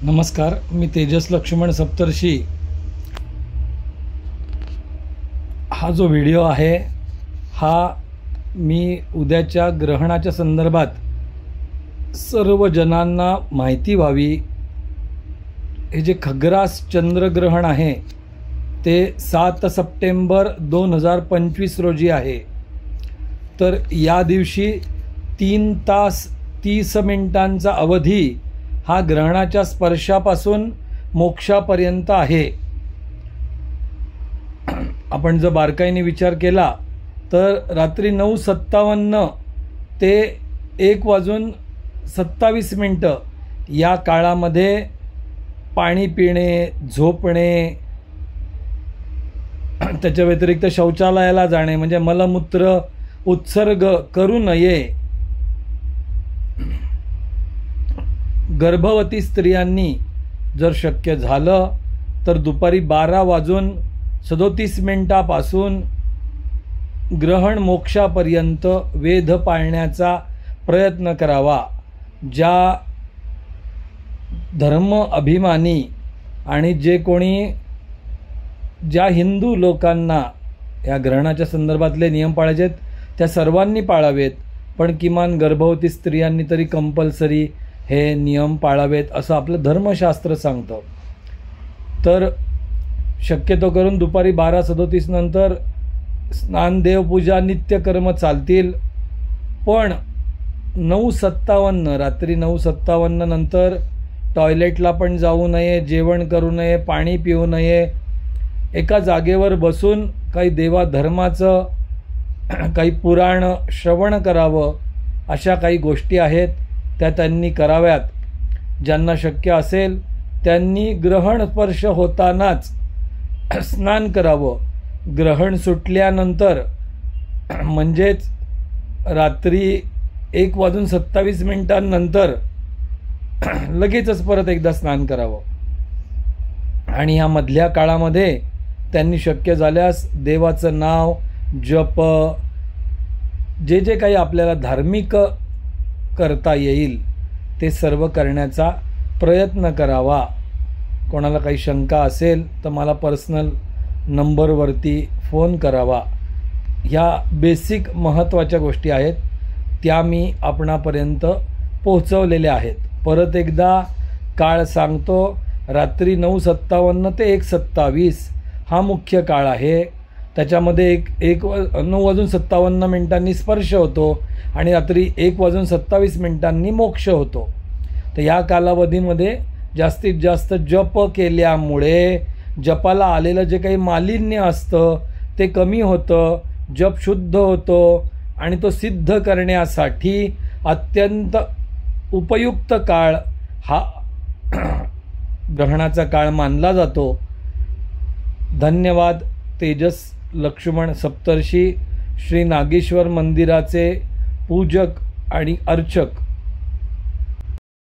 नमस्कार, मी तेजस लक्ष्मण सप्तर्षी। हा जो व्हिडिओ आहे हा मी उद्याच्या ग्रहणाच्या संदर्भात सर्व जनांना माहिती व्हावी। हे जे खग्रास चंद्रग्रहण आहे ते 7 सप्टेंबर 2025 रोजी आहे। तर या दिवशी 3 तास 30 मिनिटांचा अवधी हा ग्रहणाच्या स्पर्शापासून मोक्षापर्यंत आहे। आपण जर बारकाईने विचार केला तर रात्री 9:57 ते 1:27 या काळामध्ये पाणी पिणे, झोपणे, त्याच्या व्यतिरिक्त शौचालयाला जाणे म्हणजे मलमूत्र उत्सर्ग करू नये। गर्भवती स्त्रियांनी जर शक्य झालं तर दुपारी 12:37 पासून ग्रहण मोक्षापर्यंत वेध पाळण्याचा प्रयत्न करावा। ज्या धर्म अभिमानी आणि जे कोणी ज्या हिंदू लोकांना या ग्रहणाच्या संदर्भातले नियम पाळायचे आहेत त्या सर्वांनी पाळावेत, पण किमान गर्भवती स्त्रियांनी तरी कंपल्सरी हे नियम पाळावेत असं आपलं धर्मशास्त्र सांगतं। तर शक्यतो करून दुपारी 12:37 नंतर स्नान, देवपूजा, नित्यकर्म चालतील, पण 9:57 रात्री 9:57 नंतर टॉयलेटला पण जाऊ नये, जेवण करू नये, पाणी पिऊ नये, एका जागेवर बसून काही देवाधर्माचं काही पुराण श्रवण करावं, अशा काही गोष्टी आहेत त्या त्यांनी कराव्यात। ज्यांना शक्य असेल त्यांनी ग्रहण स्पर्श होतानाच स्नान करावं। ग्रहण सुटल्यानंतर म्हणजेच रात्री 1:27 नंतर लगेचच परत एकदा स्नान करावं। आणि ह्या मधल्या काळामध्ये त्यांनी शक्य झाल्यास देवाचं नाव, जप, जे जे काही आपल्याला धार्मिक करता येईल ते सर्व करण्याचा प्रयत्न करावा। कोणाला काही शंका असेल तर मला पर्सनल नंबरवरती फोन करावा। ह्या बेसिक महत्त्वाच्या गोष्टी आहेत त्या मी आपणापर्यंत पोहोचवलेल्या आहेत। परत एकदा काळ सांगतो, रात्री 9:57 ते 1:27 हा मुख्य काळ आहे। त्याच्यामध्ये 9:57 स्पर्श होतो आणि रात्री 1:27 मोक्ष होतो। तर या कालावधीमध्ये जास्तीत जास्त जप केल्यामुळे जपाला आलेलं जे काही मालिन्य असतं ते कमी होतं, जप शुद्ध होतो आणि तो सिद्ध करण्यासाठी अत्यंत उपयुक्त काळ हा ग्रहणाचा काळ मानला जातो। धन्यवाद। तेजस लक्ष्मण सप्तर्षी, श्री नागेश्वर मंदिराचे पूजक आणि अर्चक।